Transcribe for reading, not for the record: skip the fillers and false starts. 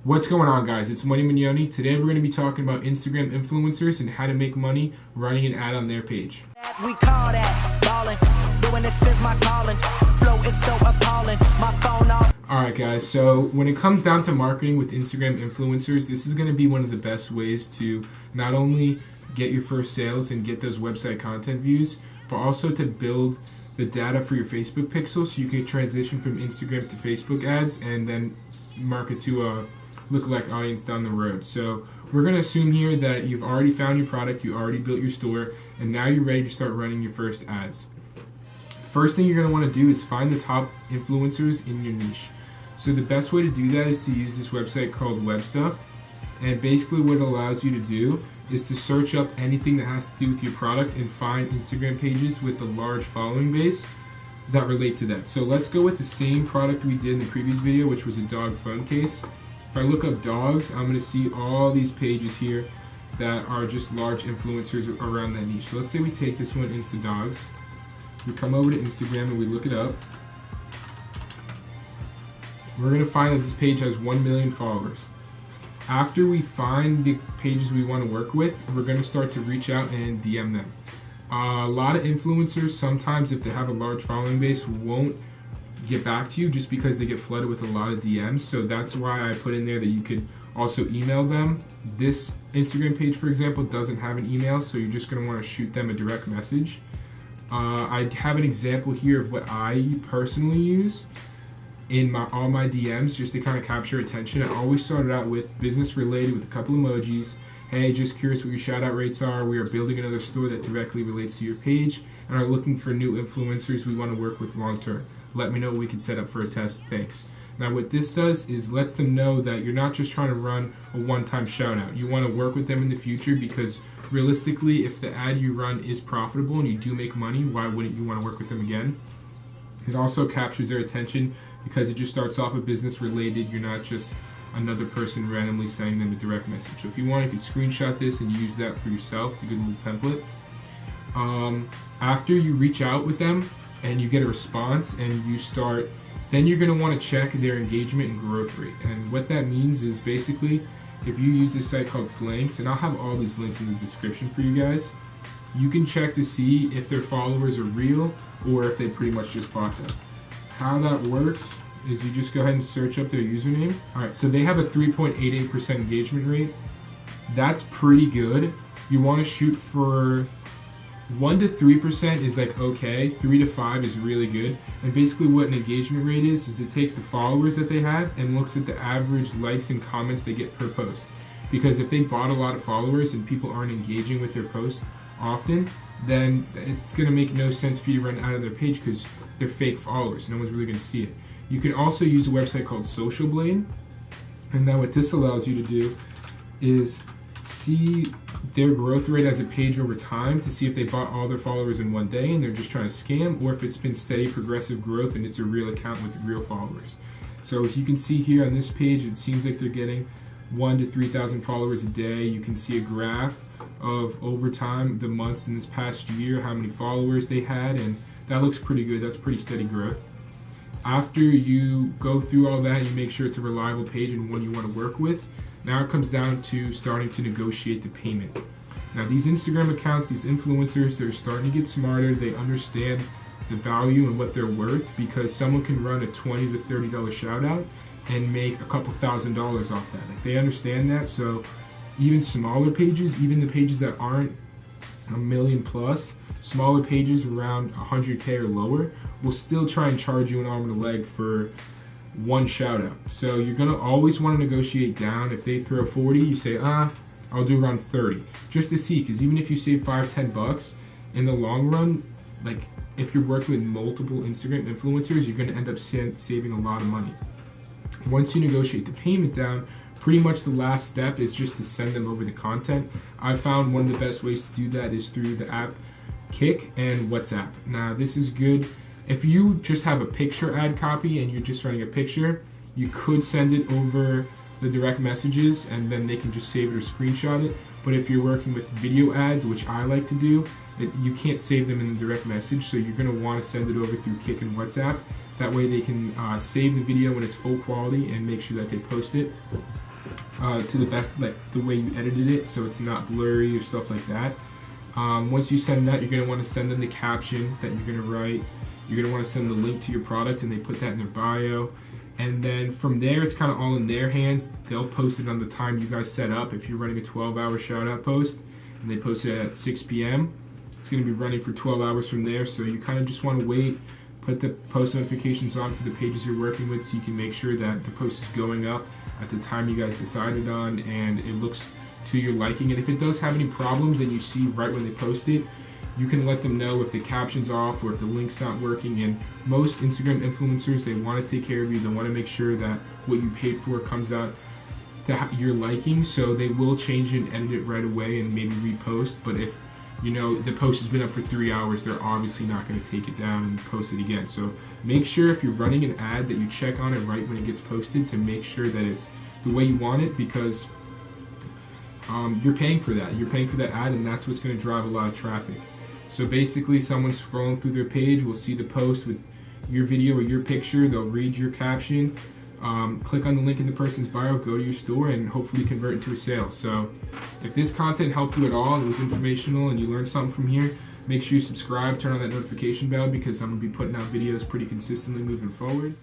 What's going on, guys? It's michelangelomignone. Today we're going to be talking about Instagram influencers and how to make money running an ad on their page. We call that ballin'. Doing this is my calling. Flow is so appalling. My phone off. Alright guys, so when it comes down to marketing with Instagram influencers, this is going to be one of the best ways to not only get your first sales and get those website content views, but also to build the data for your Facebook pixel so you can transition from Instagram to Facebook ads and then market to a lookalike audience down the road. So we're going to assume here that you've already found your product, you already built your store, and now you're ready to start running your first ads. First thing you're going to want to do is find the top influencers in your niche. So the best way to do that is to use this website called WebStuff, and basically what it allows you to do is to search up anything that has to do with your product and find Instagram pages with a large following base that relate to that. So let's go with the same product we did in the previous video, which was a dog phone case. If I look up dogs, I'm going to see all these pages here that are just large influencers around that niche. So let's say we take this one, Insta Dogs. We come over to Instagram and we look it up. We're going to find that this page has 1 million followers. After we find the pages we want to work with, we're going to start to reach out and DM them. A lot of influencers, sometimes if they have a large following base, won't get back to you just because they get flooded with a lot of DMs. So that's why I put in there that you could also email them. This Instagram page, for example, doesn't have an email, so you're just going to want to shoot them a direct message. I have an example here of what I personally use in all my DMs just to kind of capture attention. I always started out with business related with a couple emojis. Hey, just curious what your shout out rates are. We are building another store that directly relates to your page and are looking for new influencers we want to work with long term. Let me know what we can set up for a test. Thanks. Now what this does is lets them know that you're not just trying to run a one-time shout out. You want to work with them in the future because realistically, if the ad you run is profitable and you do make money, why wouldn't you want to work with them again? It also captures their attention because it just starts off a business related. You're not just another person randomly sending them a direct message. So if you want, you can screenshot this and use that for yourself. It's a good little template. After you reach out with them and you get a response and you start, then you're going to want to check their engagement and growth rate. And what that means is basically if you use this site called Flanks, and I'll have all these links in the description for you guys, you can check to see if their followers are real or if they pretty much just bought them. How that works is you just go ahead and search up their username. Alright, so they have a 3.88% engagement rate. That's pretty good. You want to shoot for 1 to 3% is like okay, 3 to 5 is really good. And basically what an engagement rate is it takes the followers that they have and looks at the average likes and comments they get per post. Because if they bought a lot of followers and people aren't engaging with their posts often, then it's going to make no sense for you to run out of their page because they're fake followers. No one's really going to see it. You can also use a website called Social Blade, and now what this allows you to do is see their growth rate as a page over time to see if they bought all their followers in one day and they're just trying to scam, or if it's been steady progressive growth and it's a real account with real followers. So as you can see here on this page, it seems like they're getting 1,000 to 3,000 followers a day. You can see a graph of over time, the months in this past year, how many followers they had, and that looks pretty good. That's pretty steady growth. After you go through all that, you make sure it's a reliable page and one you want to work with. Now it comes down to starting to negotiate the payment. Now these Instagram accounts, these influencers, they're starting to get smarter. They understand the value and what they're worth because someone can run a $20 to $30 shout out and make a couple $1,000s off that. Like they understand that. So even smaller pages, even the pages that aren't a million plus, smaller pages around 100K or lower will still try and charge you an arm and a leg for one shout out. So you're gonna always want to negotiate down. If they throw 40, you say, I'll do around 30, just to see, because even if you save $5-10 in the long run, like if you're working with multiple Instagram influencers, you're gonna end up saving a lot of money. Once you negotiate the payment down, pretty much the last step is just to send them over the content. I found one of the best ways to do that is through the app Kick and WhatsApp. Now this is good if you just have a picture ad copy and you're just running a picture. You could send it over the direct messages and then they can just save it or screenshot it. But if you're working with video ads, which I like to do, you can't save them in the direct message, so you're going to want to send it over through Kick and WhatsApp. That way they can save the video when it's full quality and make sure that they post it. to the best, like the way you edited it, so it's not blurry or stuff like that. Once you send that, you're going to want to send them the caption that you're going to write. You're going to want to send the link to your product, and they put that in their bio. And then from there, it's kind of all in their hands. They'll post it on the time you guys set up. If you're running a 12-hour shout-out post and they post it at 6 p.m., it's going to be running for 12 hours from there. So you kind of just want to wait, put the post notifications on for the pages you're working with, so you can make sure that the post is going up at the time you guys decided on and it looks to your liking. And if it does have any problems and you see right when they post it, you can let them know if the caption's off or if the link's not working. And most Instagram influencers, they want to take care of you. They want to make sure that what you paid for comes out to your liking, so they will change it and edit it right away and maybe repost. But if you know the post has been up for 3 hours, they're obviously not going to take it down and post it again. So make sure if you're running an ad that you check on it right when it gets posted to make sure that it's the way you want it, because you're paying for that. You're paying for that ad, and that's what's going to drive a lot of traffic. So basically, someone scrolling through their page will see the post with your video or your picture. They'll read your caption, click on the link in the person's bio, go to your store, and hopefully convert into a sale. So if this content helped you at all, it was informational, and you learned something from here, make sure you subscribe, turn on that notification bell, because I'm going to be putting out videos pretty consistently moving forward.